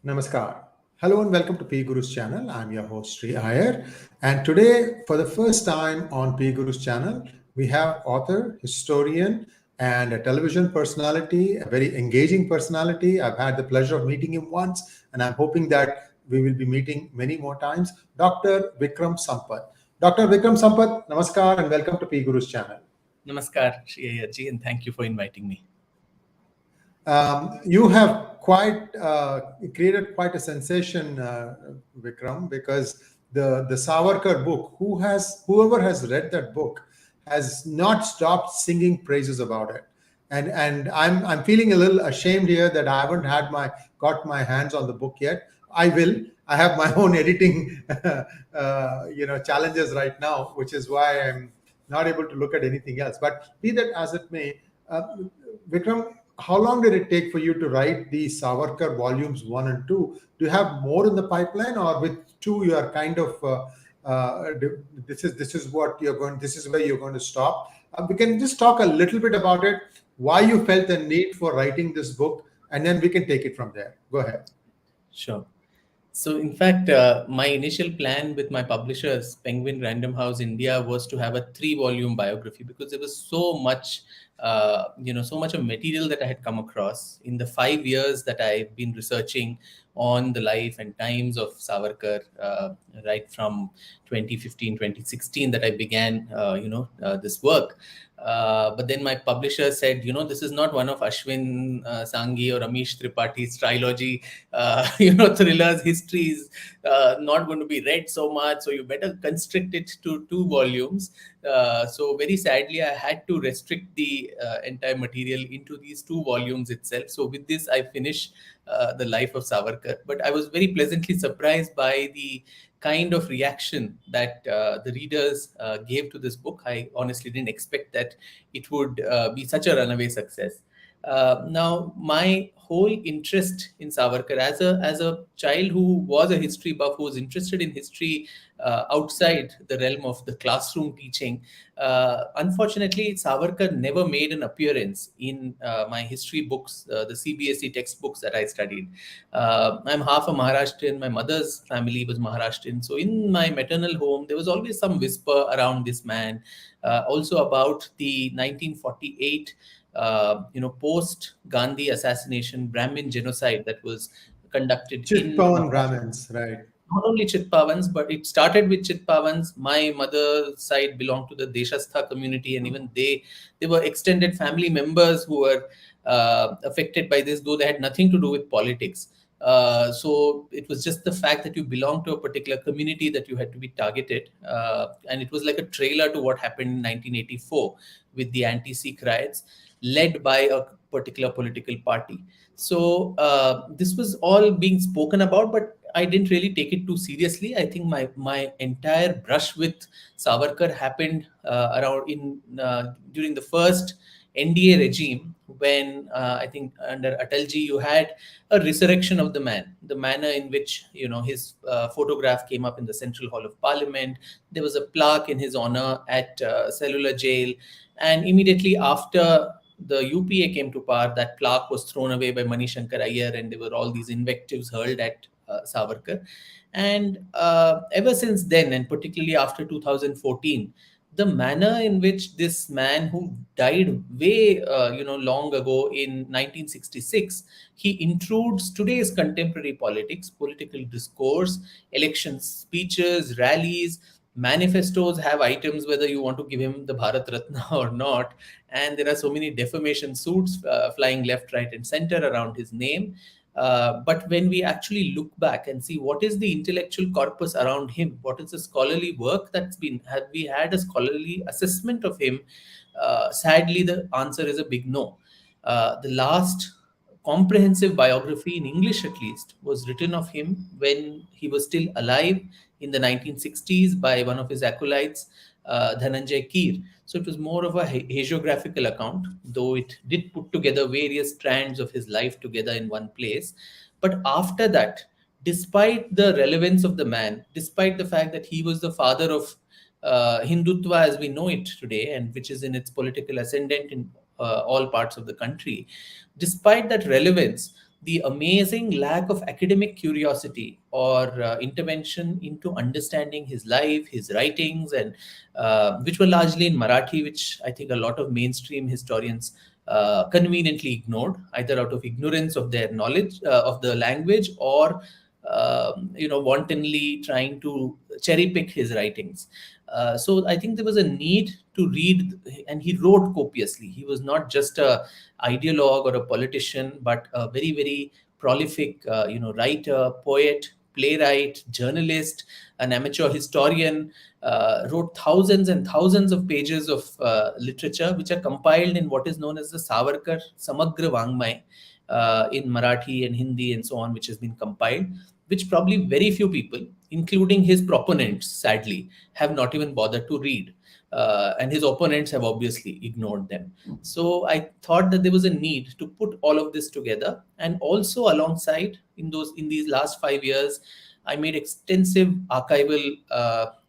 Namaskar. Hello and welcome to P Guru's channel. I'm your host Sri Iyer. And today, for the first time on P Guru's channel, we have author, historian, and a television personality, a very engaging personality. I've had the pleasure of meeting him once, and I'm hoping that we will be meeting many more times. Dr. Vikram Sampath. Dr. Vikram Sampath, Namaskar and welcome to P Guru's channel. Namaskar, Shri Ayarji, and thank you for inviting me. You have quite created quite a sensation, Vikram, because the Savarkar book. Whoever has read that book has not stopped singing praises about it, and I'm feeling a little ashamed here that I haven't got my hands on the book yet. I will. I have my own editing, challenges right now, which is why I'm not able to look at anything else. But be that as it may, Vikram, how long did it take for you to write the Savarkar volumes one and two? Do you have more in the pipeline, or with two you are kind of this is what you're going. This is where you're going to stop. We can just talk a little bit about it, why you felt the need for writing this book, and then we can take it from there. Go ahead. Sure. So, in fact, my initial plan with my publishers, Penguin Random House India, was to have a 3-volume biography because there was so much, so much of material that I had come across in the 5 years that I've been researching on the life and times of Savarkar, right from 2015, 2016 that I began, this work. But then my publisher said, this is not one of Ashwin Sanghi or Amish Tripathi's trilogy, thrillers, histories, not going to be read so much. So you better constrict it to 2 volumes. So very sadly, I had to restrict the entire material into these 2 volumes itself. So with this, I finish the life of Savarkar. But I was very pleasantly surprised by the kind of reaction that the readers gave to this book. I honestly didn't expect that it would be such a runaway success. Now, my whole interest in Savarkar as a child who was a history buff, who was interested in history outside the realm of the classroom teaching, unfortunately, Savarkar never made an appearance in my history books, the CBSE textbooks that I studied. I'm half a Maharashtrian. My mother's family was Maharashtrian. So in my maternal home, there was always some whisper around this man. Also about the 1948 post Gandhi assassination Brahmin genocide that was conducted in Chitpavan Maharashtra. Brahmins, right? Not only Chitpavans, but it started with Chitpavans. My mother's side belonged to the Deshastha community, and even they were extended family members who were affected by this, though they had nothing to do with politics. So it was just the fact that you belonged to a particular community that you had to be targeted. And it was like a trailer to what happened in 1984 with the anti-Sikh riots led by a particular political party. So this was all being spoken about, but I didn't really take it too seriously. I think my entire brush with Savarkar happened around in during the first NDA regime, when I think under Atalji you had a resurrection of the man, the manner in which his photograph came up in the Central Hall of Parliament. There was a plaque in his honor at Cellular jail, and immediately after the UPA came to power, that plaque was thrown away by Mani Shankar Iyer, and there were all these invectives hurled at Savarkar. And ever since then, and particularly after 2014, the manner in which this man who died way long ago in 1966, he intrudes today's contemporary politics, political discourse, election speeches, rallies, manifestos have items whether you want to give him the Bharat Ratna or not, and there are so many defamation suits flying left, right, and center around his name. But when we actually look back and see what is the intellectual corpus around him, what is the scholarly work that's been, have we had a scholarly assessment of him? Sadly, the answer is a big no. The last comprehensive biography in English, at least, was written of him when he was still alive in the 1960s by one of his acolytes, Dhananjay Keer. So it was more of a hagiographical account, though it did put together various strands of his life together in one place. But after that, despite the relevance of the man, despite the fact that he was the father of Hindutva as we know it today, and which is in its political ascendant in all parts of the country, despite that relevance, the amazing lack of academic curiosity or intervention into understanding his life, his writings, and which were largely in Marathi, which I think a lot of mainstream historians conveniently ignored, either out of ignorance of their knowledge of the language, or wantonly trying to cherry pick his writings. So I think there was a need to read, and he wrote copiously. He was not just a ideologue or a politician, but a very, very prolific, writer, poet, playwright, journalist, an amateur historian. Wrote thousands and thousands of pages of literature, which are compiled in what is known as the Savarkar Samagra Vangmay, in Marathi and Hindi and so on, which has been compiled, which probably very few people, including his proponents, sadly, have not even bothered to read. And his opponents have obviously ignored them. So I thought that there was a need to put all of this together, and also alongside, in these last 5 years, I made extensive archival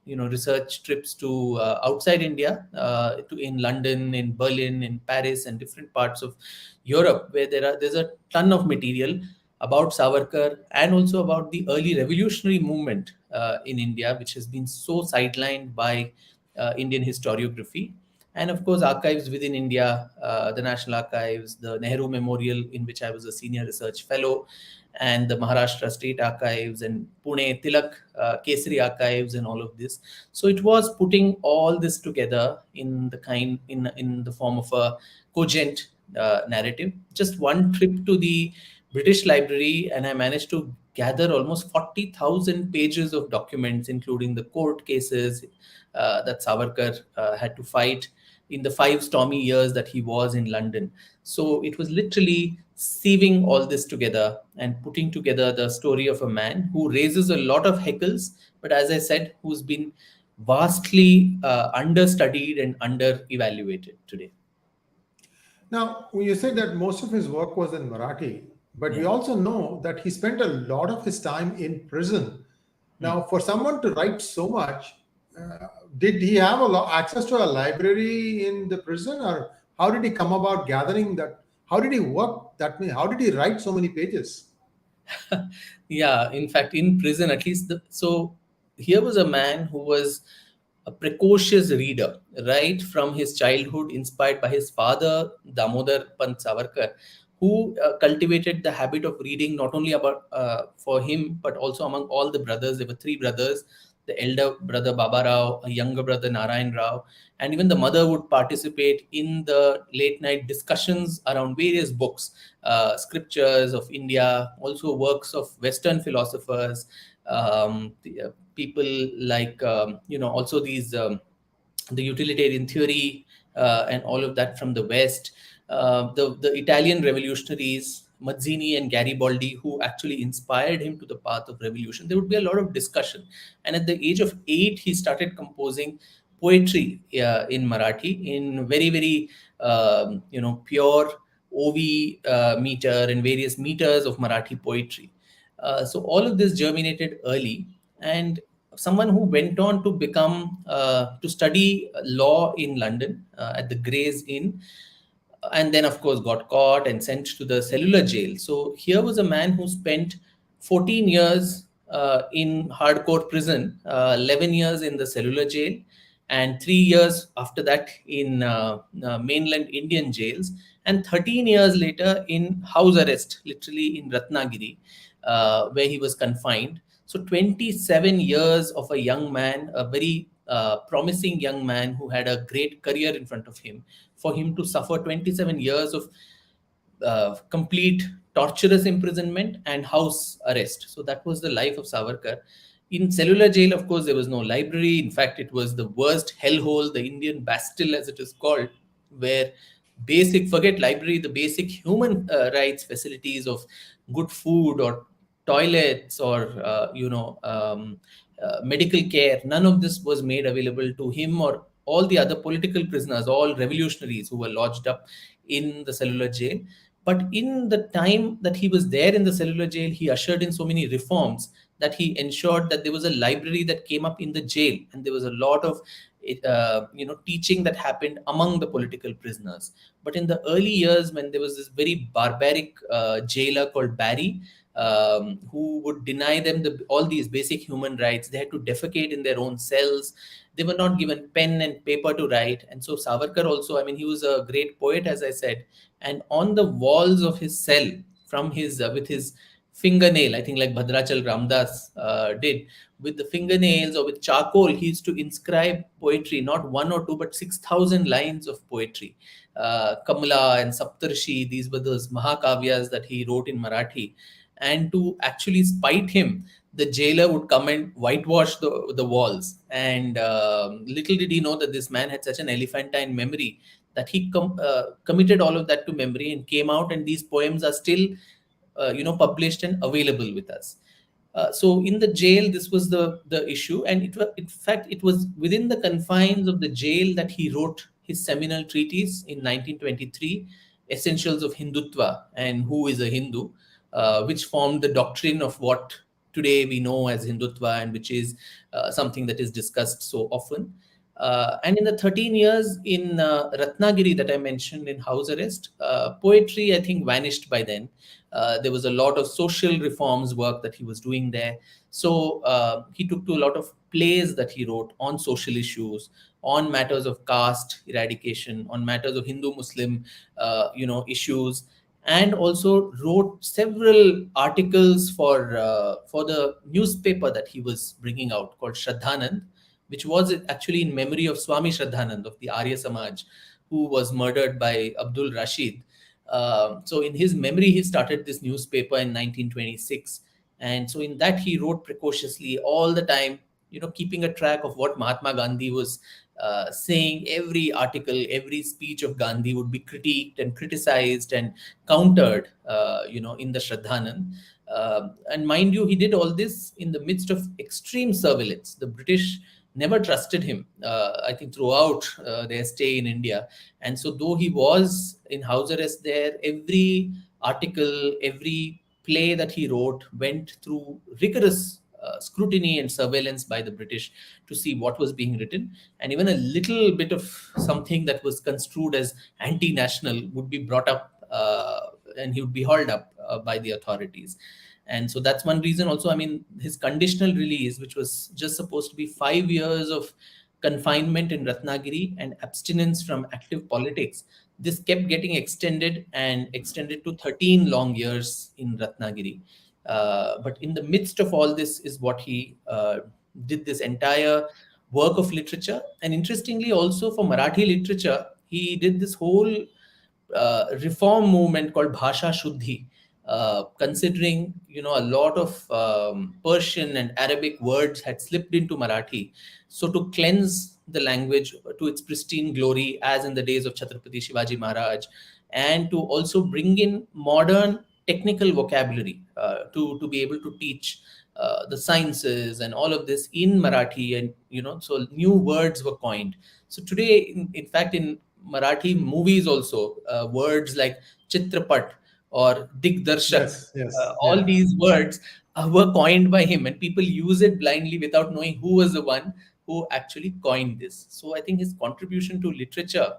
research trips to outside India, to in London, in Berlin, in Paris, and different parts of Europe, where there's a ton of material about Savarkar, and also about the early revolutionary movement in India, which has been so sidelined by Indian historiography. And of course, archives within India, the National Archives, the Nehru Memorial, in which I was a senior research fellow, and the Maharashtra State Archives, and Pune Tilak Kesari Archives, and all of this. So it was putting all this together in the form of a cogent narrative. Just one trip to the British Library, and I managed to gather almost 40,000 pages of documents, including the court cases that Savarkar had to fight in the 5 stormy years that he was in London. So it was literally sieving all this together and putting together the story of a man who raises a lot of heckles, but as I said, who's been vastly understudied and under evaluated today. Now, you said that most of his work was in Marathi, but we Yeah. also know that he spent a lot of his time in prison. Hmm. Now, for someone to write so much, did he have access to a library in the prison, or how did he come about gathering that? How did he work that many? How did he write so many pages? Yeah, in fact, in prison, at least. So here was a man who was a precocious reader, right from his childhood, inspired by his father, Damodar Pant Savarkar, who cultivated the habit of reading, not only about for him, but also among all the brothers. There were 3 brothers: the elder brother Baba Rao, a younger brother Narayan Rao, and even the mother would participate in the late night discussions around various books, scriptures of India, also works of Western philosophers, people like, also these, the utilitarian theory, and all of that from the West. The Italian revolutionaries, Mazzini and Garibaldi, who actually inspired him to the path of revolution. There would be a lot of discussion. And at the age of 8, he started composing poetry in Marathi, in very, very, pure OV meter and various meters of Marathi poetry. So all of this germinated early, and someone who went on to become to study law in London at the Gray's Inn, and then of course got caught and sent to the Cellular jail. So here was a man who spent 14 years in hardcore prison, 11 years in the Cellular jail, and 3 years after that in mainland Indian jails, and 13 years later in house arrest, literally in Ratnagiri, where he was confined. So 27 years of a young man, a very promising young man who had a great career in front of him, for him to suffer 27 years of complete torturous imprisonment and house arrest. So that was the life of Savarkar. In Cellular jail, of course, there was no library. In fact, it was the worst hellhole, the Indian Bastille, as it is called, where forget library, the basic human rights facilities of good food or toilets or, medical care, none of this was made available to him or all the other political prisoners, all revolutionaries who were lodged up in the Cellular jail. But in the time that he was there in the Cellular jail, he ushered in so many reforms that he ensured that there was a library that came up in the jail, and there was a lot of teaching that happened among the political prisoners. But in the early years, when there was this very barbaric jailer called Barry, who would deny them all these basic human rights. They had to defecate in their own cells. They were not given pen and paper to write. And so Savarkar also, I mean, he was a great poet, as I said. And on the walls of his cell, from his with his fingernail, I think like Bhadrachal Ramdas did, with the fingernails or with charcoal, he used to inscribe poetry, not one or two, but 6,000 lines of poetry. Kamala and Saptarshi, these were those Mahakavyas that he wrote in Marathi. And to actually spite him, the jailer would come and whitewash the walls. And little did he know that this man had such an elephantine memory that he committed all of that to memory and came out, and these poems are still published and available with us. So in the jail, this was the issue, and in fact it was within the confines of the jail that he wrote his seminal treatise in 1923, Essentials of Hindutva and Who is a Hindu, which formed the doctrine of what today we know as Hindutva, and which is something that is discussed so often. And in the 13 years in Ratnagiri that I mentioned in house arrest, poetry, I think, vanished by then. There was a lot of social reforms work that he was doing there. So he took to a lot of plays that he wrote on social issues, on matters of caste eradication, on matters of Hindu-Muslim, issues, and also wrote several articles for the newspaper that he was bringing out called Shraddhanand, which was actually in memory of Swami Shraddhanand of the Arya Samaj, who was murdered by Abdul Rashid. So in his memory, he started this newspaper in 1926. And so in that, he wrote precociously all the time, keeping a track of what Mahatma Gandhi was saying. Every article, every speech of Gandhi would be critiqued and criticized and countered, in the Shraddhanand. And mind you, he did all this in the midst of extreme surveillance. The British never trusted him, I think, throughout their stay in India. And so though he was in house arrest there, every article, every play that he wrote went through rigorous scrutiny and surveillance by the British to see what was being written. And even a little bit of something that was construed as anti-national would be brought up, and he would be hauled up by the authorities. And so that's one reason also, I mean, his conditional release, which was just supposed to be 5 years of confinement in Ratnagiri and abstinence from active politics, this kept getting extended and extended to 13 long years in Ratnagiri. But in the midst of all this is what he did this entire work of literature. And interestingly, also for Marathi literature, he did this whole reform movement called Bhasha Shuddhi, considering a lot of Persian and Arabic words had slipped into Marathi. So to cleanse the language to its pristine glory, as in the days of Chhatrapati Shivaji Maharaj, and to also bring in modern technical vocabulary to be able to teach the sciences and all of this in Marathi, and so new words were coined. So today, in fact, in Marathi movies also, words like Chitrapat or Digdarshak, Yes, all yeah. these words were coined by him, and people use it blindly without knowing who was the one who actually coined this. So I think his contribution to literature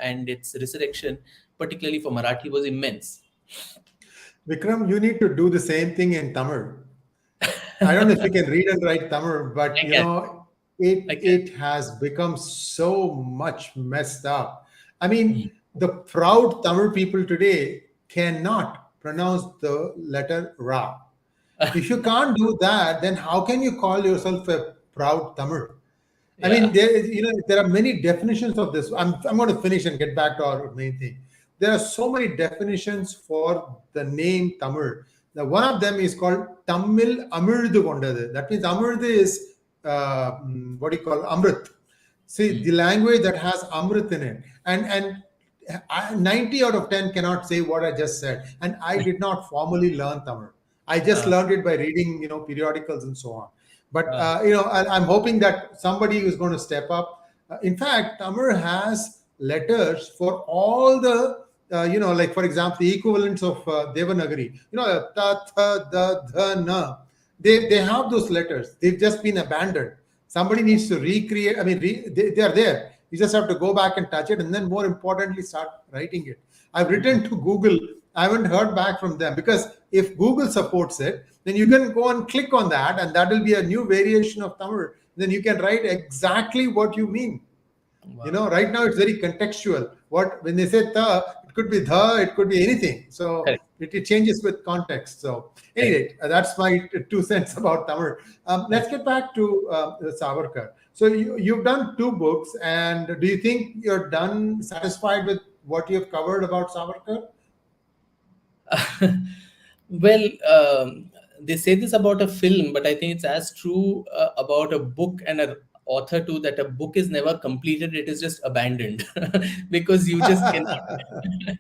and its resurrection, particularly for Marathi, was immense. Vikram, you need to do the same thing in Tamil. I don't know if you can read and write Tamil, but I can. I can. it has become so much messed up. I mean, Mm. the proud Tamil people today cannot pronounce the letter Ra. If you can't do that, then how can you call yourself a proud Tamil? I mean, Yeah. there are many definitions of this. I'm going to finish and get back to our main thing. There are so many definitions for the name Tamil. Now, one of them is called Tamil Amirdu Kondadu. That means Amirdu is what do you call Amrit? See, the language that has Amrit in it, and 90 out of 10 cannot say what I just said. And I did not formally learn Tamil. I just Uh, learned it by reading, periodicals and so on. But uh, I'm hoping that somebody is going to step up. In fact, Tamil has letters for all the, like for example, the equivalents of Devanagari. Ta, tha, da, dha, na. They have those letters. They've just been abandoned. Somebody needs to recreate. I mean, they are there. You just have to go back and touch it, and then more importantly, start writing it. I've written to Google. I haven't heard back from them, because if Google supports it, then you can go and click on that, and that will be a new variation of Tamil. Then you can write exactly what you mean. Wow. Right now it's very contextual. What when they say the, it could be the, it could be anything. So Correct. it changes with context. So Correct. anyway, that's my 2 cents about Tamil. Let's get back to Savarkar. So you've done 2 books, and do you think you're done, satisfied with what you've covered about Savarkar? Well, they say this about a film, but I think it's as true about a book and an author too, that a book is never completed, it is just abandoned because you just cannot,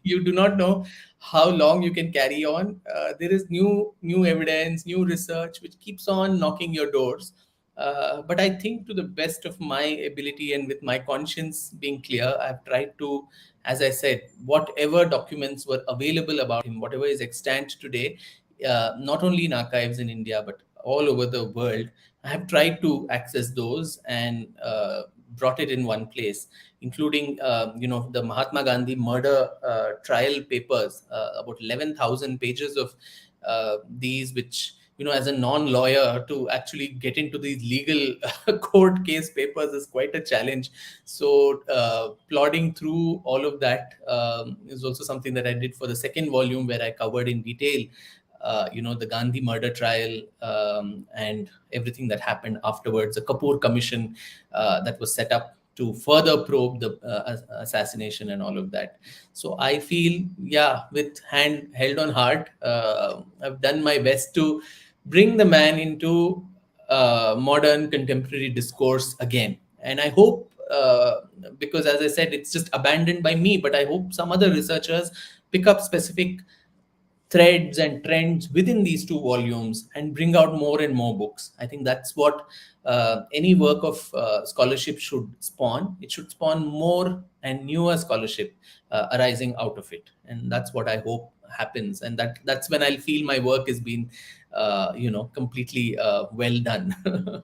you do not know how long you can carry on. There is new evidence, new research which keeps on knocking your doors. But I think, to the best of my ability and with my conscience being clear, I've tried to, as I said, whatever documents were available about him, whatever is extant today, not only in archives in India, but all over the world, I have tried to access those and brought it in one place, including, the Mahatma Gandhi murder trial papers, about 11,000 pages of these, which, as a non-lawyer, to actually get into these legal court case papers is quite a challenge. So plodding through all of that is also something that I did for the second volume, where I covered in detail the Gandhi murder trial, and everything that happened afterwards, the Kapoor commission that was set up to further probe the assassination and all of that. So I feel, yeah, with hand held on heart, I've done my best to bring the man into modern contemporary discourse again. And I hope, because as I said, it's just abandoned by me, but I hope some other researchers pick up specific threads and trends within these 2 volumes and bring out more and more books. I think that's what any work of scholarship should spawn. It should spawn more and newer scholarship arising out of it, and that's what I hope happens. And that's when I'll feel my work has been, completely well done.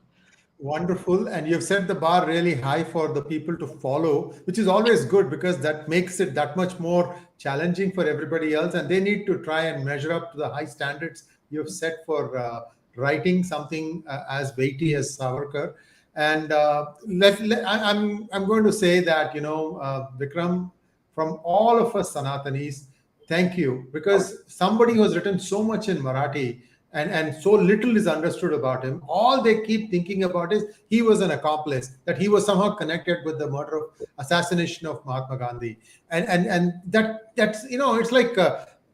Wonderful. And you've set the bar really high for the people to follow, which is always good, because that makes it that much more challenging for everybody else. And they need to try and measure up to the high standards you've set for writing something as weighty as Savarkar. And I'm going to say that, Vikram, from all of us Sanatanis, thank you, because somebody who has written so much in Marathi, and so little is understood about him. All they keep thinking about is he was an accomplice, that he was somehow connected with the murder of assassination of Mahatma Gandhi. And that's, it's like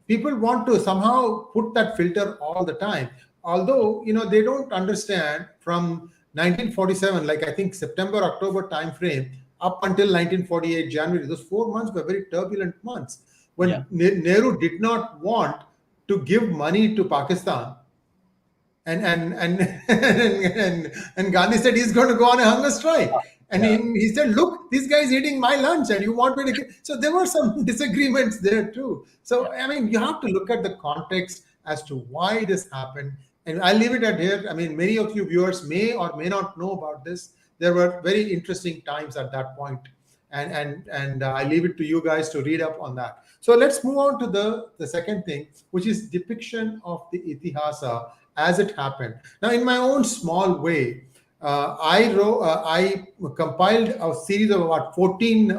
people want to somehow put that filter all the time. Although, they don't understand from 1947, like I think September, October time frame, up until 1948 January, those 4 months were very turbulent months Yeah. when Nehru did not want to give money to Pakistan, and and Gandhi said he's going to go on a hunger strike. And Yeah. he said, "Look, this guy is eating my lunch, and you want me to?" So there were some disagreements there too. Yeah. So I mean, you have to look at the context as to why this happened. And I'll leave it at here. I mean, many of you viewers may or may not know about this. There were very interesting times at that point, and I leave it to you guys to read up on that. So let's move on to the second thing, which is depiction of the Itihasa as it happened. Now, in my own small way, I compiled a series of about 14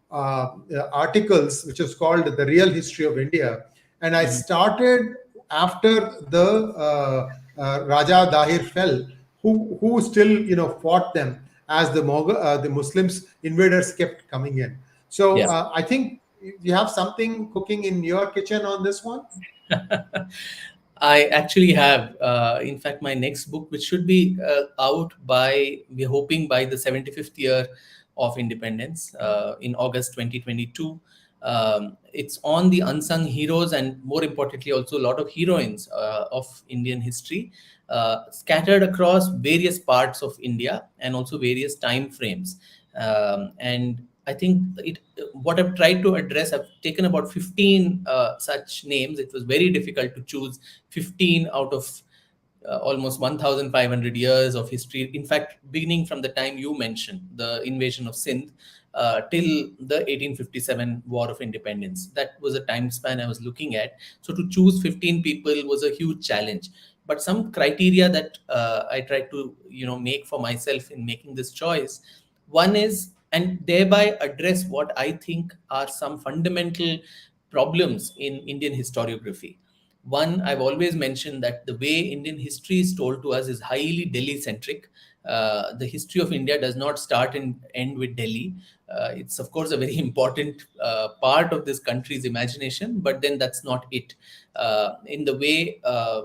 articles, which is called The Real History of India. And I started after the Raja Dahir fell, who still fought them as the Muslims invaders kept coming in. So Yeah. I think you have something cooking in your kitchen on this one. I actually have. In fact, my next book, which should be out by, we're hoping, by the 75th year of independence, in August 2022. It's on the unsung heroes, and more importantly, also a lot of heroines of Indian history, scattered across various parts of India and also various time frames. And I think what I've tried to address, I've taken about 15 such names. It was very difficult to choose 15 out of almost 1500 years of history. In fact, beginning from the time you mentioned, the invasion of Sindh, till the 1857 War of Independence. That was a time span I was looking at. So to choose 15 people was a huge challenge. But some criteria that I tried to make for myself in making this choice. One is, and thereby address what I think are some fundamental problems in Indian historiography. One, I've always mentioned that the way Indian history is told to us is highly Delhi centric. The history of India does not start and end with Delhi. It's, of course, a very important part of this country's imagination, but then that's not it. In the way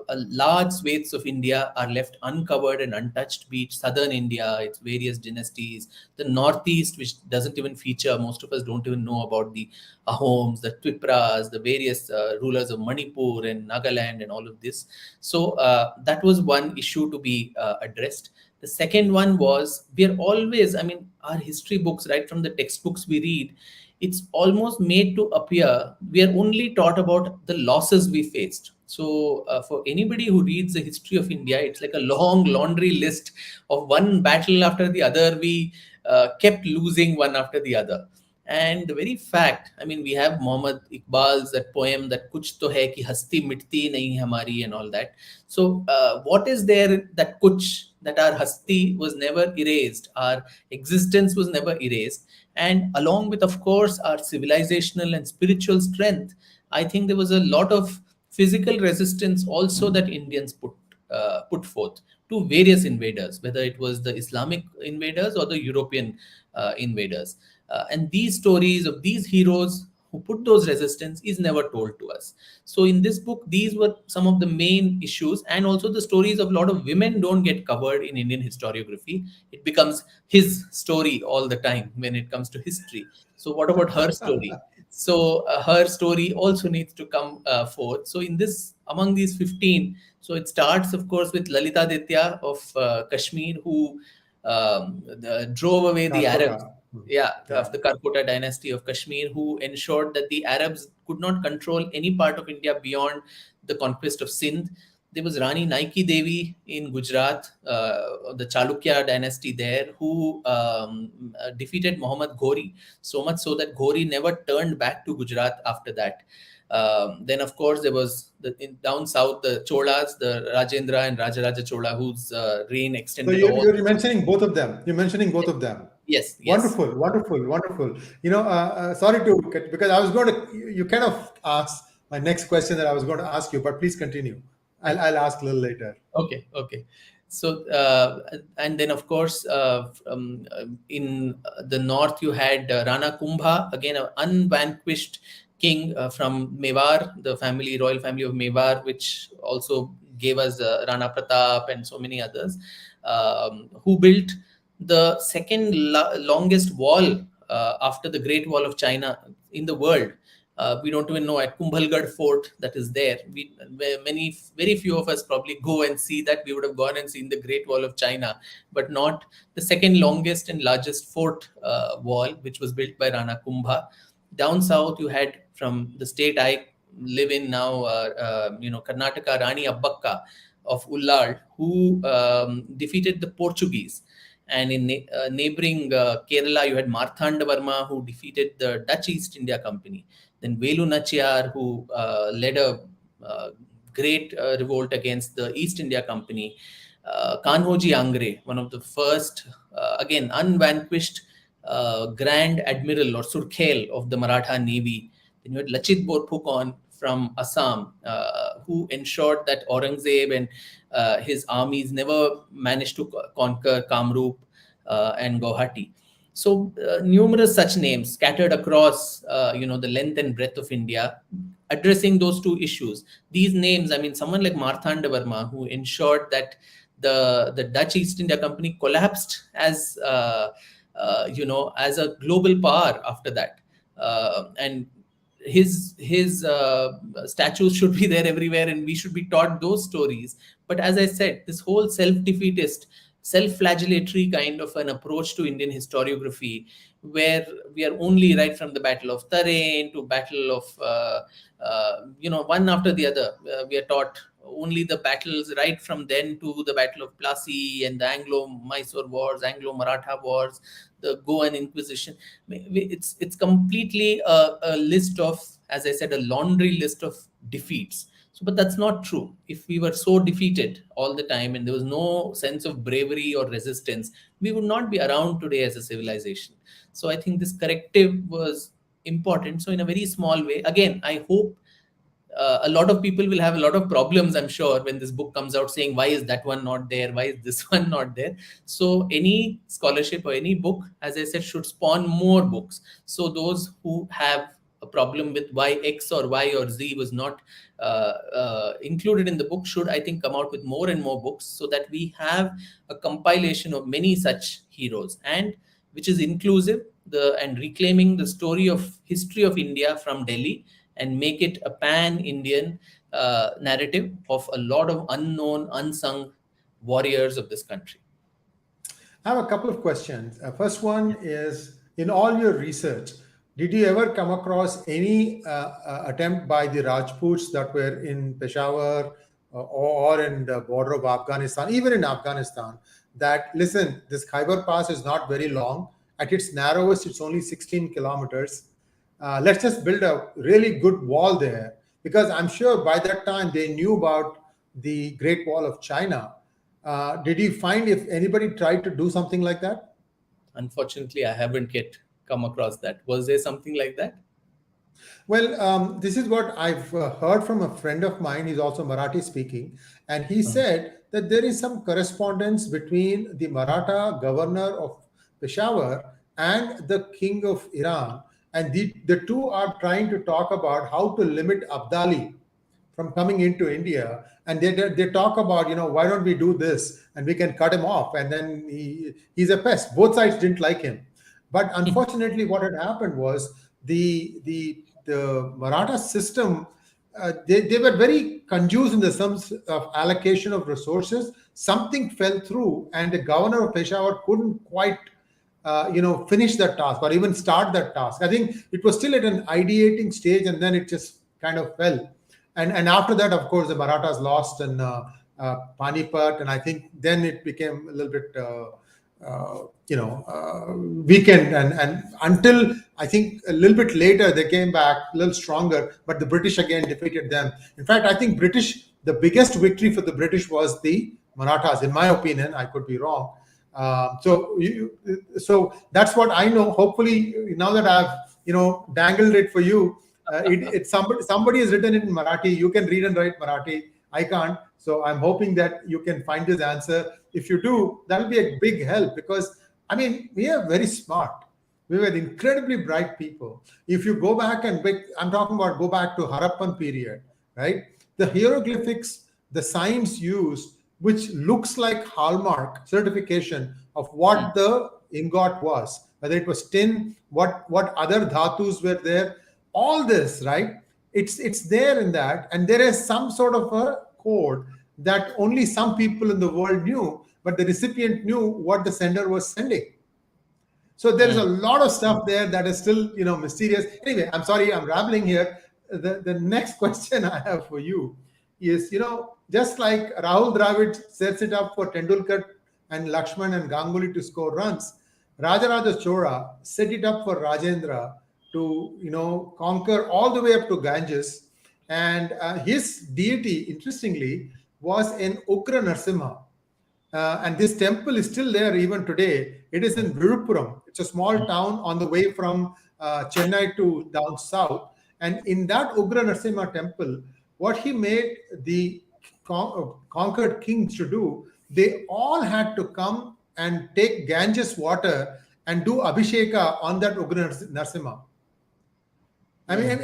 large swathes of India are left uncovered and untouched, be it southern India, its various dynasties, the northeast, which doesn't even feature, most of us don't even know about the Ahoms, the Twipras, the various rulers of Manipur and Nagaland and all of this. So that was one issue to be addressed. The second one was, we are always, I mean, our history books, right from the textbooks we read, it's almost made to appear we are only taught about the losses we faced. So, for anybody who reads the history of India, it's like a long laundry list of one battle after the other. We kept losing one after the other. And the very fact, I mean, we have Muhammad Iqbal's that poem that Kuch to hai ki hasti mitti nahi hamari and all that. So, what is there that Kuch, that our hasti was never erased, our existence was never erased, and along with, of course, our civilizational and spiritual strength, I think there was a lot of physical resistance also that Indians put forth to various invaders, whether it was the Islamic invaders or the European invaders. And these stories of these heroes who put those resistance is never told to us. So in this book, these were some of the main issues, and also the stories of a lot of women don't get covered in Indian historiography. It becomes his story all the time when it comes to history. So what about her story? So her story also needs to come forth. So in this, among these 15, so it starts, of course, with Lalita Aditya of Kashmir, who drove away the Arabs, Calcutta. yeah, Yeah. of the Karkota dynasty of Kashmir, who ensured that the Arabs could not control any part of India beyond the conquest of Sindh. There was Rani Naiki Devi in Gujarat, the Chalukya dynasty there, who defeated Muhammad Ghori, so much so that Ghori never turned back to Gujarat after that. Then, of course, there was down south the Cholas, the Rajendra and Rajaraja Chola, whose reign So extended all. you're mentioning both of them. You're mentioning both of them. Yes, yes. Wonderful, wonderful, wonderful. Sorry to cut, because I was going to, you kind of asked my next question that I was going to ask you, but please continue. I'll ask a little later. Okay, okay. So, and then of course, in the north, you had Rana Kumbha, again, an unvanquished king from Mewar, the royal family of Mewar, which also gave us Rana Pratap and so many others, who built the second longest wall after the Great Wall of China in the world. We don't even know at Kumbhalgarh Fort that is there. Very few of us probably go and see that. We would have gone and seen the Great Wall of China, but not the second longest and largest fort wall, which was built by Rana Kumbha. Down south, you had from the state I live in now, Karnataka, Rani Abbakka of Ullal, who defeated the Portuguese. And in neighboring Kerala, you had Marthanda Varma, who defeated the Dutch East India Company. Then Velu Nachiyar, who led a great revolt against the East India Company. Kanhoji Angre, one of the first, again, unvanquished Grand Admiral or Surkhel of the Maratha Navy. Then you had Lachit Borphukan from Assam, who ensured that Aurangzeb and his armies never managed to conquer Kamrup and Guwahati. So numerous such names scattered across, the length and breadth of India, addressing those two issues. These names, I mean, someone like Marthanda Varma, who ensured that the Dutch East India Company collapsed as as a global power after that, and his statues should be there everywhere, and we should be taught those stories. But as I said, this whole self-defeatist, self-flagellatory kind of an approach to Indian historiography, where we are only right from the Battle of Tarain to Battle of one after the other, we are taught only the battles right from then to the Battle of Plassey and the Anglo-Mysore Wars, Anglo-Maratha Wars, the Goan Inquisition. It's completely a list of, as I said, a laundry list of defeats. So, but that's not true. If we were so defeated all the time and there was no sense of bravery or resistance, we would not be around today as a civilization. So I think this corrective was important. So in a very small way, again, I hope a lot of people will have a lot of problems, I'm sure, when this book comes out, saying why is that one not there, why is this one not there. So any scholarship or any book, as I said, should spawn more books. So those who have a problem with why X or Y or Z was not included in the book should, I think, come out with more and more books, so that we have a compilation of many such heroes, and which is inclusive, and reclaiming the story of history of India from Delhi, and make it a pan-Indian narrative of a lot of unknown, unsung warriors of this country. I have a couple of questions. First one is, in all your research, did you ever come across any attempt by the Rajputs that were in Peshawar or in the border of Afghanistan, even in Afghanistan, that, listen, this Khyber Pass is not very long. At its narrowest, it's only 16 kilometers. Let's just build a really good wall there, because I'm sure by that time they knew about the Great Wall of China. Did you find if anybody tried to do something like that? Unfortunately, I haven't yet come across that. Was there something like that? Well, this is what I've heard from a friend of mine. He's also Marathi speaking. And he said that there is some correspondence between the Maratha governor of Peshawar and the king of Iran. And the two are trying to talk about how to limit Abdali from coming into India. And they talk about, why don't we do this and we can cut him off. And then he's a pest. Both sides didn't like him. But unfortunately, what had happened was the Maratha system, they were very confused in the terms of allocation of resources. Something fell through, and the governor of Peshawar couldn't quite, finish that task or even start that task. I think it was still at an ideating stage, and then it just kind of fell. And after that, of course, the Marathas lost in Panipat, and I think then it became a little bit. Weakened, and until I think a little bit later they came back a little stronger, but the British again defeated them. In fact, I think the biggest victory for the British was the Marathas, in my opinion. I could be wrong. So that's what I know. Hopefully, now that I've dangled it for you, it's somebody has written it in Marathi. You can read and write Marathi. I can't. So I'm hoping that you can find this answer. If you do, that'll be a big help, because we are very smart. We were incredibly bright people. If you go back I'm talking about go back to Harappan period, right? The hieroglyphics, the signs used, which looks like hallmark certification of what the ingot was, whether it was tin, what other dhatus were there, all this, right? It's there in that, and there is some sort of a code that only some people in the world knew, but the recipient knew what the sender was sending. So there is a lot of stuff there that is still, mysterious. Anyway, I'm sorry, I'm rambling here. The next question I have for you is, just like Rahul Dravid sets it up for Tendulkar and Lakshman and Ganguly to score runs, Rajaraja Chola set it up for Rajendra to, conquer all the way up to Ganges. And his deity, interestingly, was in Ugra Narsimha. And this temple is still there even today. It is in Virupuram. It's a small town on the way from Chennai to down south. And in that Ugra Narsimha temple, what he made the conquered kings to do, they all had to come and take Ganges water and do Abhisheka on that Ugra Narsimha.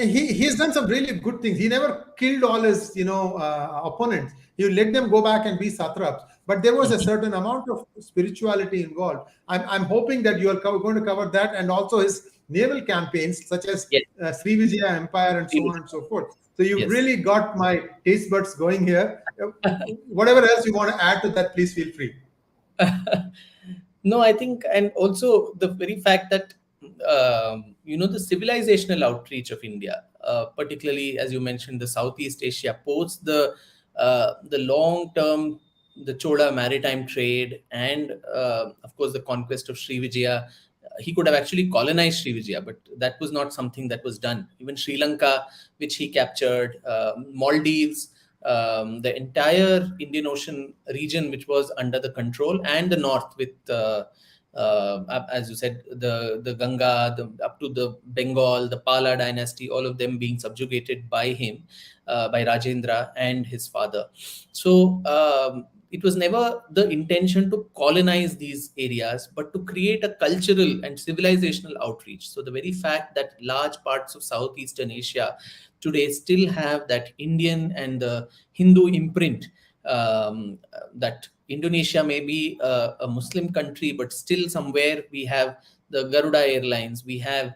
He's done some really good things. He never killed all his, opponents. He let them go back and be satraps. But there was a certain amount of spirituality involved. I'm hoping that you are going to cover that, and also his naval campaigns, such as Srivijaya Empire and so on and so forth. So you've really got my taste buds going here. Whatever else you want to add to that, please feel free. No, I think, and also the very fact that the civilizational outreach of India, particularly as you mentioned, the Southeast Asia post the the long term, the Chola maritime trade, and of course the conquest of Srivijaya. He could have actually colonized Srivijaya, but that was not something that was done. Even Sri Lanka, which he captured, Maldives, the entire Indian Ocean region, which was under the control, and the north with, as you said, the Ganga, up to the Bengal, the Pala dynasty, all of them being subjugated by him, by Rajendra and his father. So it was never the intention to colonize these areas, but to create a cultural and civilizational outreach. So the very fact that large parts of Southeastern Asia today still have that Indian and the Hindu imprint, that Indonesia may be a Muslim country, but still somewhere we have the Garuda Airlines. We have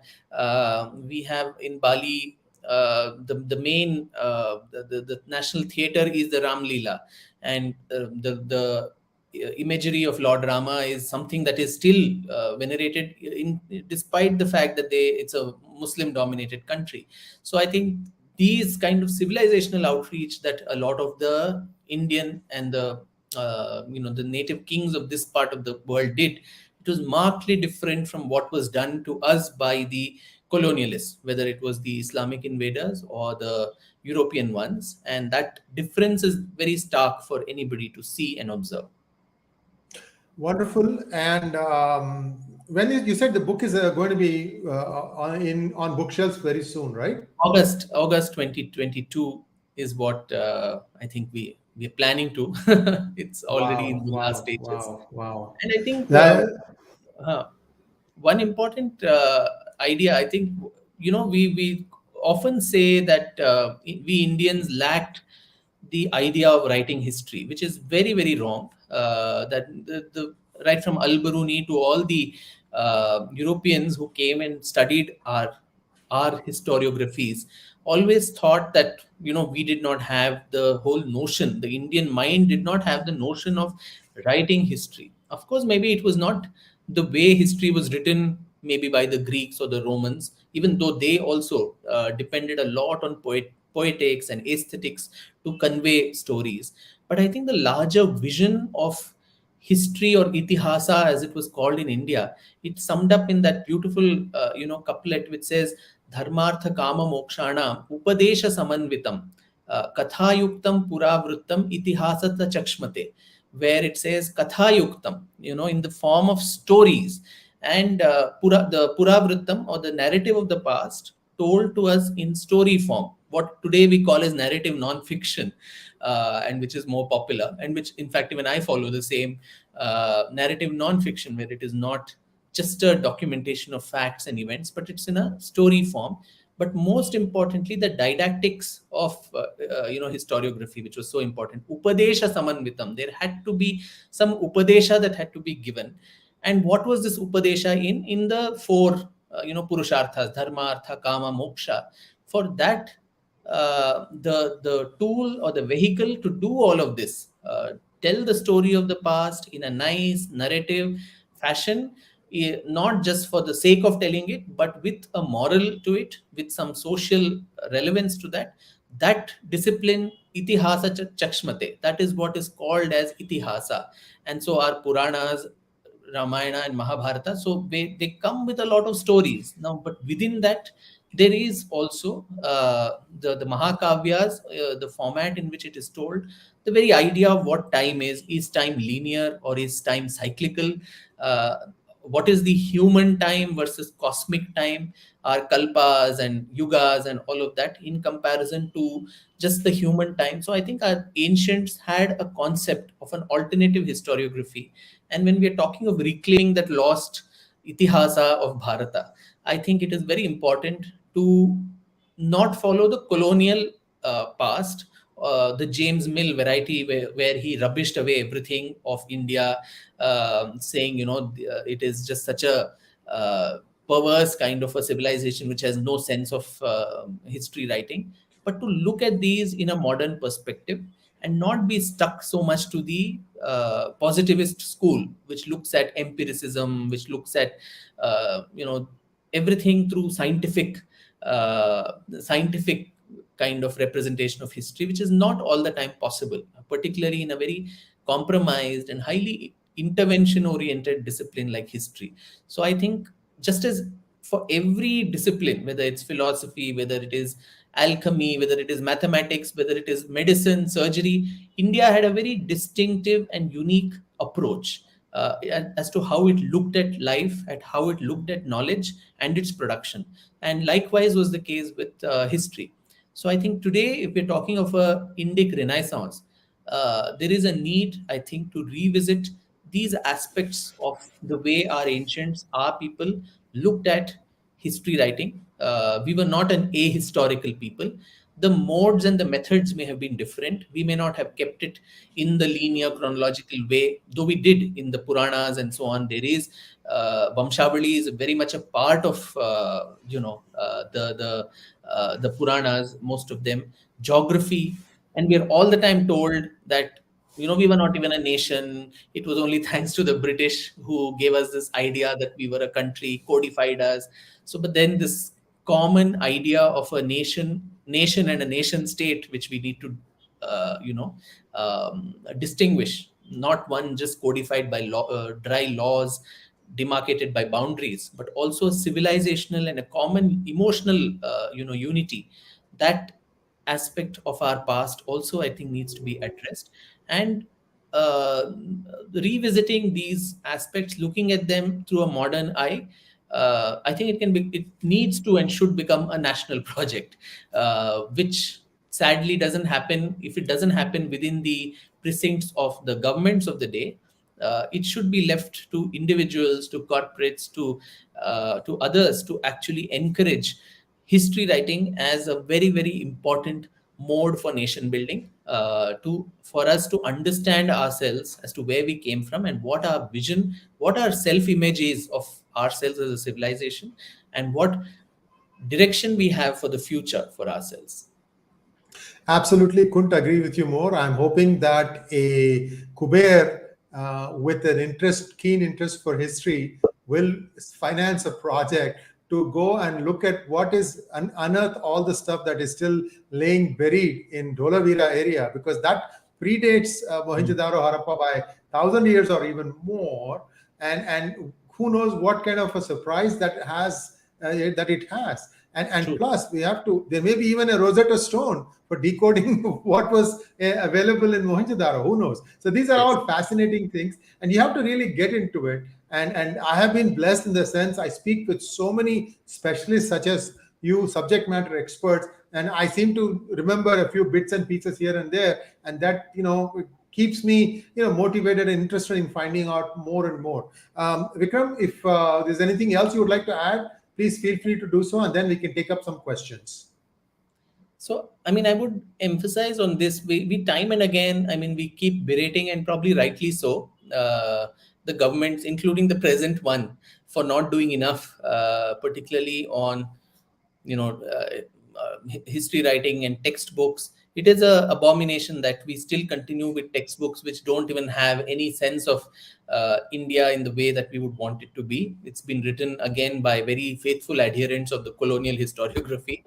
in Bali, the main, the national theater is the Ram Leela, and the imagery of Lord Rama is something that is still venerated, despite the fact that it's a Muslim dominated country. So I think these kind of civilizational outreach that a lot of the Indian and the native kings of this part of the world did, it was markedly different from what was done to us by the colonialists, whether it was the Islamic invaders or the European ones. And that difference is very stark for anybody to see and observe. Wonderful. And when you said the book is going to be on bookshelves very soon, right? August 2022 is what I think we're planning to. It's already in Wow, the last wow, stages, wow, wow. and I think That, uh, one important idea, I think, we often say that we Indians lacked the idea of writing history, which is very, very wrong. That the right from Al-Biruni to all the Europeans who came and studied our historiographies always thought that we did not have the whole notion, the Indian mind did not have the notion of writing history. Of course, maybe it was not the way history was written, maybe by the Greeks or the Romans, even though they also depended a lot on poetics and aesthetics to convey stories. But I think the larger vision of history, or itihasa as it was called in India, it summed up in that beautiful couplet which says, Dharmartha Kama Mokshanam Upadesha Samanvitam Kathayuktam Puravrittam Itihasata Chakshmate, where it says Kathayuktam, in the form of stories, and the Puravrittam, or the narrative of the past, told to us in story form, what today we call as narrative non-fiction, and which is more popular, and which in fact even I follow the same narrative non-fiction, where it is not just a documentation of facts and events, but it's in a story form. But most importantly, the didactics of historiography, which was so important, upadesha samanvitam, there had to be some upadesha that had to be given. And what was this upadesha in the four purusharthas, dharma, artha, kama, moksha? For that, the tool or the vehicle to do all of this, tell the story of the past in a nice narrative fashion, not just for the sake of telling it, but with a moral to it, with some social relevance to that. That discipline, itihasa chakshmate, that is what is called as itihasa. And so our Puranas, Ramayana and Mahabharata, so they come with a lot of stories now, but within that there is also the Mahakavyas, the format in which it is told, the very idea of what time is time linear or is time cyclical, uh, what is the human time versus cosmic time, our kalpas and yugas and all of that in comparison to just the human time. So I think our ancients had a concept of an alternative historiography. And when we are talking of reclaiming that lost Itihasa of Bharata, I think it is very important to not follow the colonial past, the James Mill variety, where he rubbished away everything of India, saying, it is just such a perverse kind of a civilization which has no sense of history writing, but to look at these in a modern perspective and not be stuck so much to the positivist school, which looks at empiricism, which looks at everything through scientific kind of representation of history, which is not all the time possible, particularly in a very compromised and highly intervention oriented discipline like history. So I think, just as for every discipline, whether it's philosophy, whether it is alchemy, whether it is mathematics, whether it is medicine, surgery, India had a very distinctive and unique approach as to how it looked at life, at how it looked at knowledge and its production. And likewise was the case with history. So I think today, if we're talking of a Indic Renaissance, there is a need, I think, to revisit these aspects of the way our ancients, our people, looked at history writing. We were not an ahistorical people. The modes and the methods may have been different. We may not have kept it in the linear chronological way, though we did in the Puranas and so on. There is Vamshavali is very much a part of the Puranas, most of them. Geography, and we are all the time told that we were not even a nation. It was only thanks to the British who gave us this idea that we were a country, codified us. So, but then this common idea of a nation and a nation state, which we need to distinguish, not one just codified by law, dry laws demarcated by boundaries, but also civilizational and a common emotional unity. That aspect of our past also, I think, needs to be addressed. And uh, revisiting these aspects, looking at them through a modern eye, I think it needs to and should become a national project, which sadly doesn't happen. If it doesn't happen within the precincts of the governments of the day, it should be left to individuals, to corporates, to others to actually encourage history writing as a very, very important mode for nation building, to for us to understand ourselves as to where we came from and what our vision, what our self image is of ourselves as a civilization, and what direction we have for the future for ourselves. Absolutely, couldn't agree with you more. I'm hoping that a Kuber with an keen interest for history, will finance a project to go and look at what is unearth all the stuff that is still laying buried in Dholavira area, because that predates Mohenjo-daro Harappa by 1,000 years or even more, and who knows what kind of a surprise that it has. And True. plus, we have to, there may be even a Rosetta Stone for decoding what was available in Mohenjo-daro. Who knows? So these are Yes. all fascinating things, and you have to really get into it. And I have been blessed in the sense I speak with so many specialists, such as you, subject matter experts, and I seem to remember a few bits and pieces here and there, and that it keeps me motivated and interested in finding out more and more. Vikram, if there's anything else you would like to add, please feel free to do so, and then we can take up some questions. So, I mean, I would emphasize on this. We time and again, I mean, we keep berating, and probably rightly so, the governments, including the present one, for not doing enough, particularly on history writing and textbooks. It is a abomination that we still continue with textbooks which don't even have any sense of India in the way that we would want it to be. It's been written again by very faithful adherents of the colonial historiography,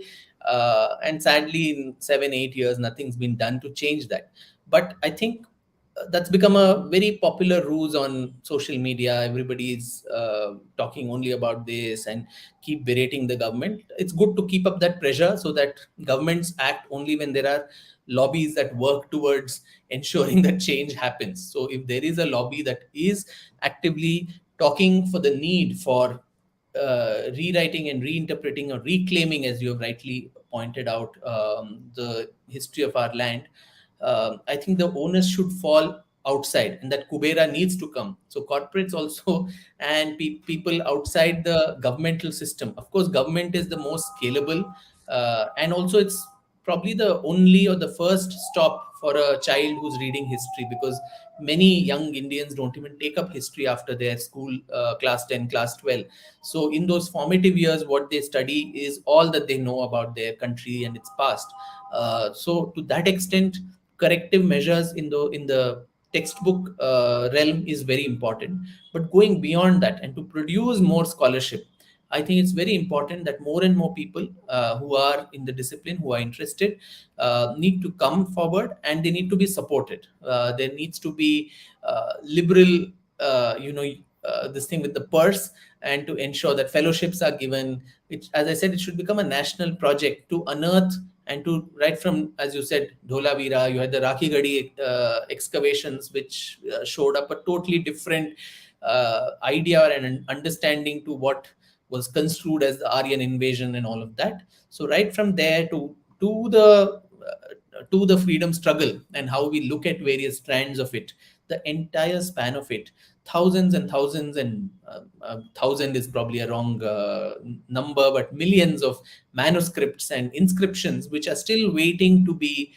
and sadly in 7 8 years nothing's been done to change that. But I think that's become a very popular ruse on social media. Everybody is talking only about this and keep berating the government. It's good to keep up that pressure so that governments act only when there are lobbies that work towards ensuring that change happens. So if there is a lobby that is actively talking for the need for rewriting and reinterpreting or reclaiming, as you have rightly pointed out, the history of our land, I think the onus should fall outside, and that Kubera needs to come. So corporates also and people outside the governmental system. Of course, government is the most scalable, and also it's probably the only or the first stop for a child who's reading history, because many young Indians don't even take up history after their school class 10, class 12. So in those formative years, what they study is all that they know about their country and its past. So to that extent, corrective measures in the textbook realm is very important. But going beyond that and to produce more scholarship, I think it's very important that more and more people who are in the discipline, who are interested, need to come forward, and they need to be supported. There needs to be liberal, this thing with the purse, and to ensure that fellowships are given. As I said, it should become a national project to unearth and to, right from, as you said, Dholavira, you had the Rakhi Gadi excavations, which showed up a totally different idea and an understanding to what was construed as the Aryan invasion and all of that. So right from there to the freedom struggle and how we look at various strands of it, the entire span of it, thousands and thousands, and thousand is probably a wrong number, but millions of manuscripts and inscriptions which are still waiting to be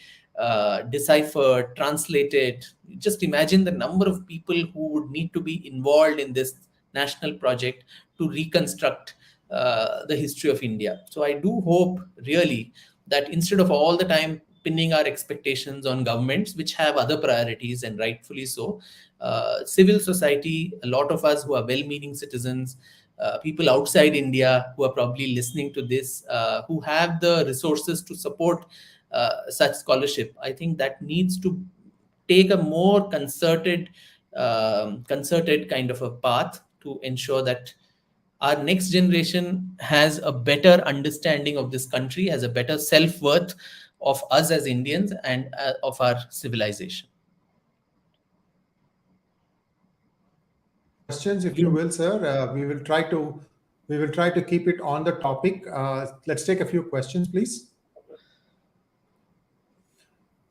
deciphered, translated. Just imagine the number of people who would need to be involved in this national project to reconstruct the history of India. So I do hope really that instead of all the time pinning our expectations on governments which have other priorities, and rightfully so, civil society, a lot of us who are well-meaning citizens, people outside India who are probably listening to this, who have the resources to support such scholarship, I think that needs to take a more concerted kind of a path to ensure that our next generation has a better understanding of this country, has a better self-worth of us as Indians, and of our civilization. Questions, if you will, sir. We will try to keep it on the topic. Let's take a few questions, please.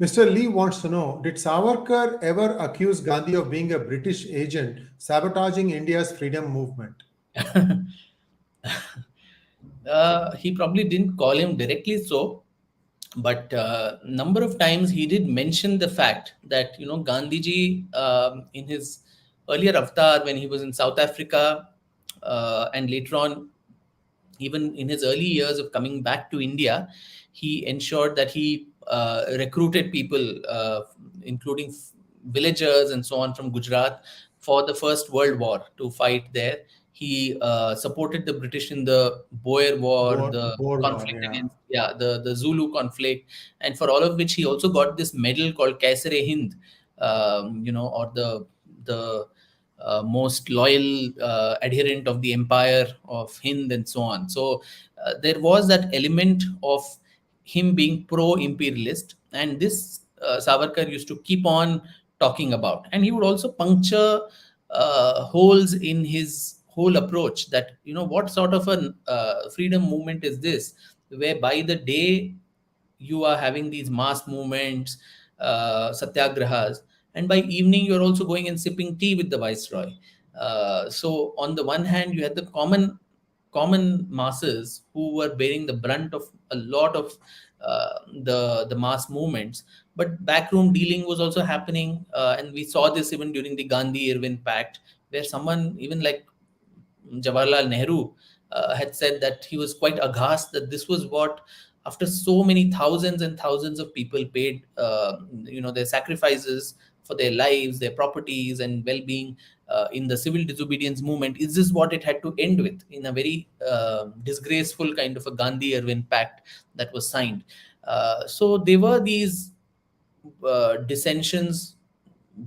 Mr. Lee wants to know, did Savarkar ever accuse Gandhi of being a British agent sabotaging India's freedom movement? He probably didn't call him directly so, but number of times he did mention the fact that, Gandhiji, in his earlier avatar when he was in South Africa, and later on, even in his early years of coming back to India, he ensured that he recruited people, including villagers and so on from Gujarat, for the First World War to fight there. He supported the British in the Boer War, the Boer War, conflict yeah. against, yeah, the Zulu conflict, and for all of which he also got this medal called Kaisar Hind, or the most loyal adherent of the empire of Hind, and so on. So there was that element of him being pro-imperialist, and this Savarkar used to keep on talking about, and he would also puncture holes in his whole approach. That, what sort of a freedom movement is this, where by the day you are having these mass movements, satyagrahas, and by evening you're also going and sipping tea with the viceroy. So on the one hand, you had the common masses who were bearing the brunt of a lot of the mass movements, but backroom dealing was also happening, and we saw this even during the Gandhi Irwin Pact, where someone even like Jawaharlal Nehru had said that he was quite aghast that this was what, after so many thousands and thousands of people paid, their sacrifices for their lives, their properties, and well-being in the civil disobedience movement, is this what it had to end with, in a very disgraceful kind of a Gandhi Irwin Pact that was signed. So there were these dissensions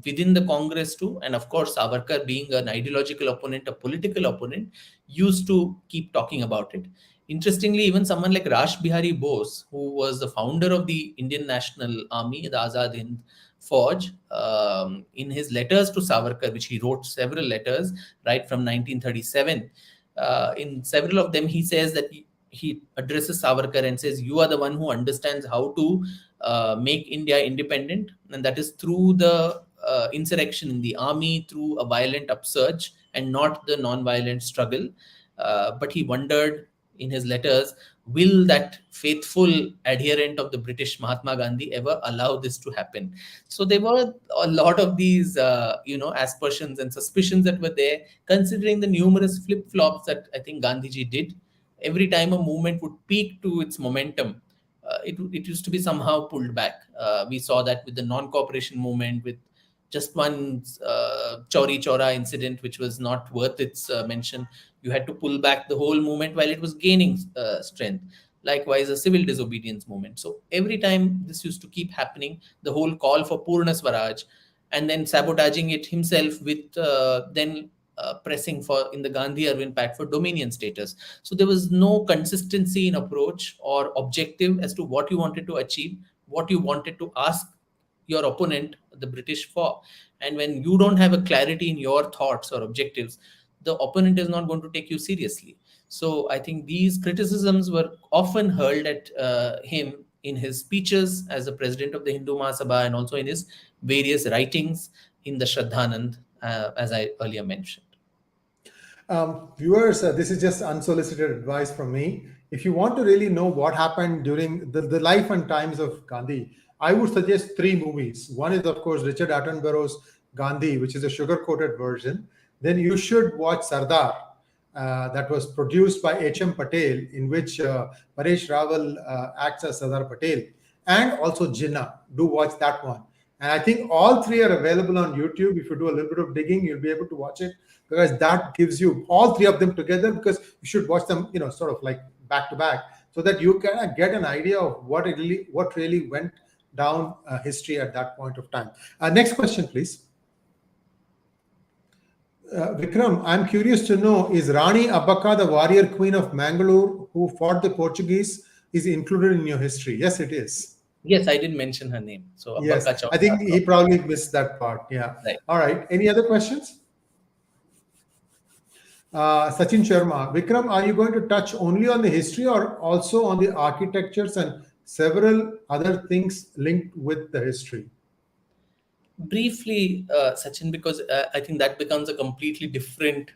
within the Congress too. And of course, Savarkar, being an ideological opponent, a political opponent, used to keep talking about it. Interestingly, even someone like Rash Bihari Bose, who was the founder of the Indian National Army, the Azad Hind Fauj, in his letters to Savarkar, which he wrote several letters right from 1937, in several of them he says that he addresses Savarkar and says, "You are the one who understands how to make India independent, and that is through the insurrection in the army, through a violent upsurge, and not the non-violent struggle." But he wondered in his letters, will that faithful adherent of the British Mahatma Gandhi ever allow this to happen? So there were a lot of these, aspersions and suspicions that were there, considering the numerous flip-flops that I think Gandhiji did. Every time a movement would peak to its momentum, it used to be somehow pulled back. We saw that with the non-cooperation movement, with just one Chauri Chora incident, which was not worth its mention. You had to pull back the whole movement while it was gaining strength. Likewise, a civil disobedience movement. So every time this used to keep happening, the whole call for Purna Swaraj, and then sabotaging it himself with then pressing for in the Gandhi Arvind Pact for dominion status. So there was no consistency in approach or objective as to what you wanted to achieve, what you wanted to ask your opponent, the British, for. And when you don't have a clarity in your thoughts or objectives, the opponent is not going to take you seriously. So I think these criticisms were often hurled at him in his speeches as the president of the Hindu Mahasabha, and also in his various writings in the Shraddhanand, as I earlier mentioned. Viewers, this is just unsolicited advice from me. If you want to really know what happened during the life and times of Gandhi, I would suggest three movies. One is, of course, Richard Attenborough's Gandhi, which is a sugar-coated version. Then you should watch Sardar, that was produced by H.M. Patel, in which Paresh Rawal acts as Sardar Patel, and also Jinnah. Do watch that one. And I think all three are available on YouTube. If you do a little bit of digging, you'll be able to watch it, because that gives you all three of them together, because you should watch them, sort of like back to back, so that you can get an idea of what really went down history at that point of time. Next question, please. Vikram, I'm curious to know, is Rani Abbaka, the warrior queen of Mangalore who fought the Portuguese, is included in your history? Yes, it is. Yes, I did mention her name. So Yes, Abbaka I think he probably missed that part. Yeah. Right. All right. Any other questions? Sachin Sharma, Vikram, are you going to touch only on the history or also on the architectures and several other things linked with the history? Briefly, Sachin, because I think that becomes a completely different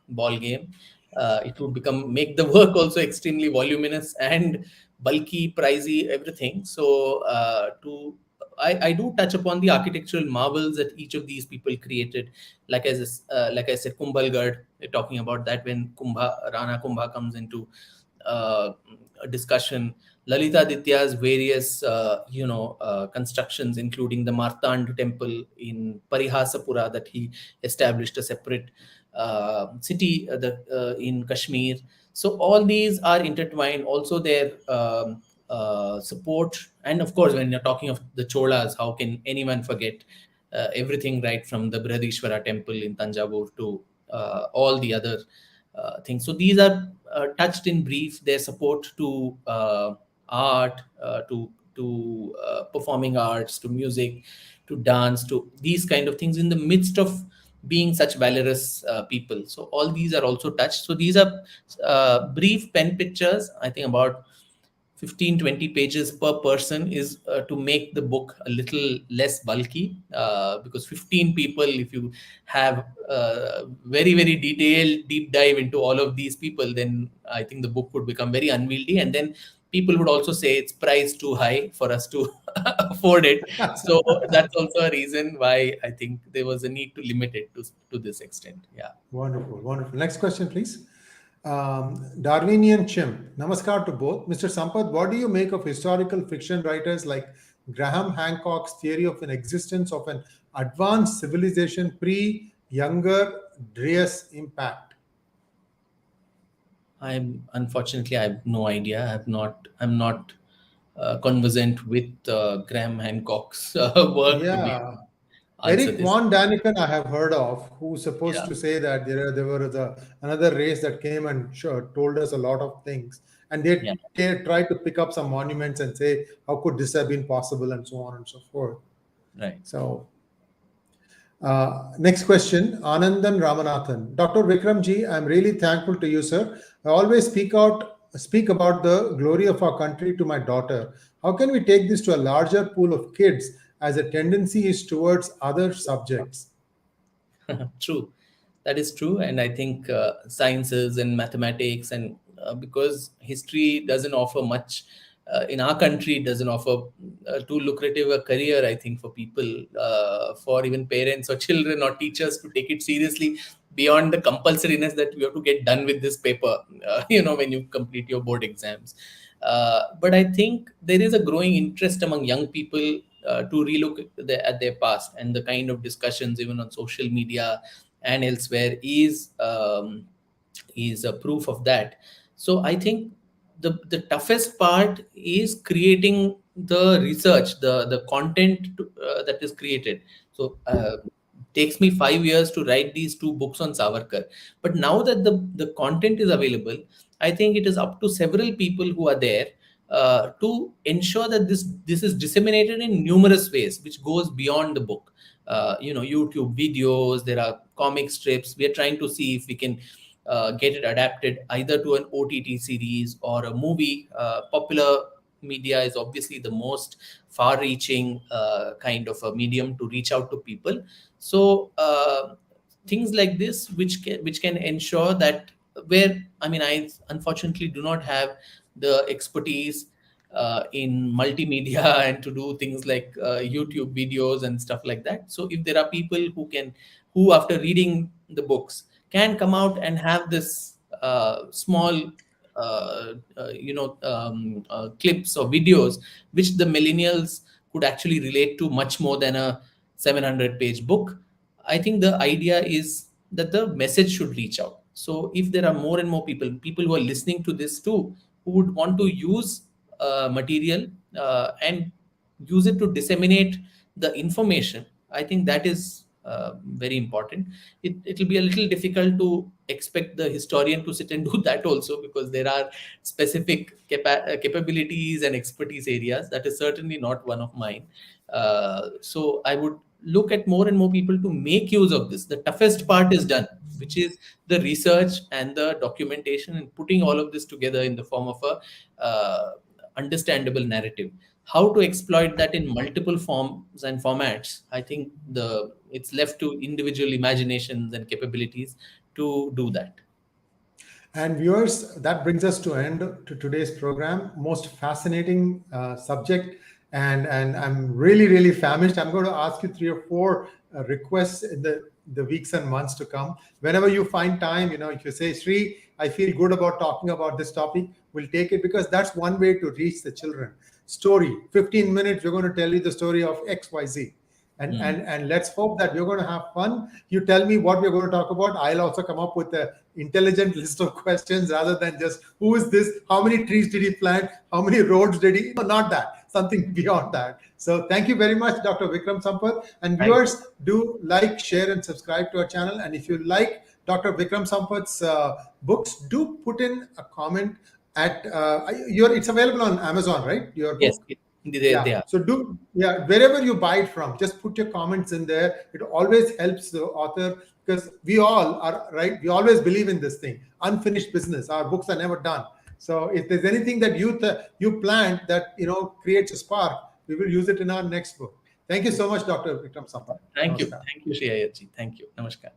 ball game. It would make the work also extremely voluminous and bulky, pricey, everything. So I do touch upon the architectural marvels that each of these people created. Like I said, Kumbhalgarh, we're talking about that when Rana Kumbha comes into a discussion. Lalitaditya's various, constructions, including the Martand temple in Parihasapura that he established a separate city in Kashmir. So all these are intertwined. Also their support. And of course, when you're talking of the Cholas, how can anyone forget everything right from the Brihadishwara temple in Tanjavur to all the other things. So these are touched in brief. Their support to art, to performing arts, to music, to dance, to these kind of things in the midst of being such valorous people. So all these are also touched. So these are brief pen pictures, I think about 15-20 pages per person, is to make the book a little less bulky, because 15 people, if you have very, very detailed deep dive into all of these people, then I think the book would become very unwieldy, and then people would also say it's priced too high for us to afford it. So that's also a reason why I think there was a need to limit it to this extent. Yeah. Wonderful. Next question, please. Darwinian Chimp, namaskar to both. Mr. Sampath, what do you make of historical fiction writers like Graham Hancock's theory of an existence of an advanced civilization pre-Younger Dryas impact? Unfortunately, I have no idea. I'm not conversant with Graham Hancock's work to be Yeah. answer Eric this. von Daniken, I have heard of, who's supposed Yeah. to say that there was another race that came and told us a lot of things. And Yeah. they tried to pick up some monuments and say, how could this have been possible, and so on and so forth. Right. So, next question, Anandan Ramanathan. Dr. Vikram ji, I'm really thankful to you, sir. I always speak about the glory of our country to my daughter. How can we take this to a larger pool of kids, as a tendency is towards other subjects? True. That is true. And I think sciences and mathematics, and because history doesn't offer much in our country, it doesn't offer too lucrative a career, I think, for people, for even parents or children or teachers to take it seriously beyond the compulsoriness that you have to get done with this paper, when you complete your board exams. But I think there is a growing interest among young people to relook at their past, and the kind of discussions even on social media and elsewhere is a proof of that. So I think the toughest part is creating the research, the content that is created. So takes me 5 years to write these two books on Savarkar, but now that the content is available, I think it is up to several people who are there to ensure that this is disseminated in numerous ways, which goes beyond the book. YouTube videos, there are comic strips. We are trying to see if we can get it adapted either to an OTT series or a movie. Popular media is obviously the most far-reaching kind of a medium to reach out to people. So things like this, which can ensure that, where I mean, I unfortunately do not have the expertise in multimedia and to do things like YouTube videos and stuff like that. So if there are people who after reading the books can come out and have this small clips or videos which the millennials could actually relate to much more than a 700-page book. I think the idea is that the message should reach out. So if there are more and more people who are listening to this too, who would want to use material and use it to disseminate the information, I think that is very important. It'll be a little difficult to expect the historian to sit and do that also, because there are specific capabilities and expertise areas. That is certainly not one of mine. So I would look at more and more people to make use of this. The toughest part is done, which is the research and the documentation and putting all of this together in the form of a understandable narrative. How to exploit that in multiple forms and formats, I think it's left to individual imaginations and capabilities to do that. And viewers, that brings us to end to today's program. Most fascinating subject, and I'm really famished. I'm going to ask you 3 or 4 requests in the weeks and months to come. Whenever you find time, if you say, Sri, I feel good about talking about this topic, we'll take it, because that's one way to reach the children. Story, 15 minutes, we're going to tell you the story of XYZ. And let's hope that we're going to have fun. You tell me what we're going to talk about. I'll also come up with an intelligent list of questions, rather than just who is this, how many trees did he plant, how many roads did he, no, not that, something beyond that. So thank you very much, Dr. Vikram Sampath. And viewers, do like, share, and subscribe to our channel. And if you like Dr. Vikram Sampath's books, do put in a comment at it's available on Amazon, right? Your book? Yes. They are. So wherever you buy it from, just put your comments in there. It always helps the author, because we all are, right? We always believe in this thing, unfinished business. Our books are never done. So if there's anything that you planned that creates a spark, we will use it in our next book. Thank you so much, Dr. Vikram Sampath. Thank you, Shri Ayerji. Thank you. Namaskar.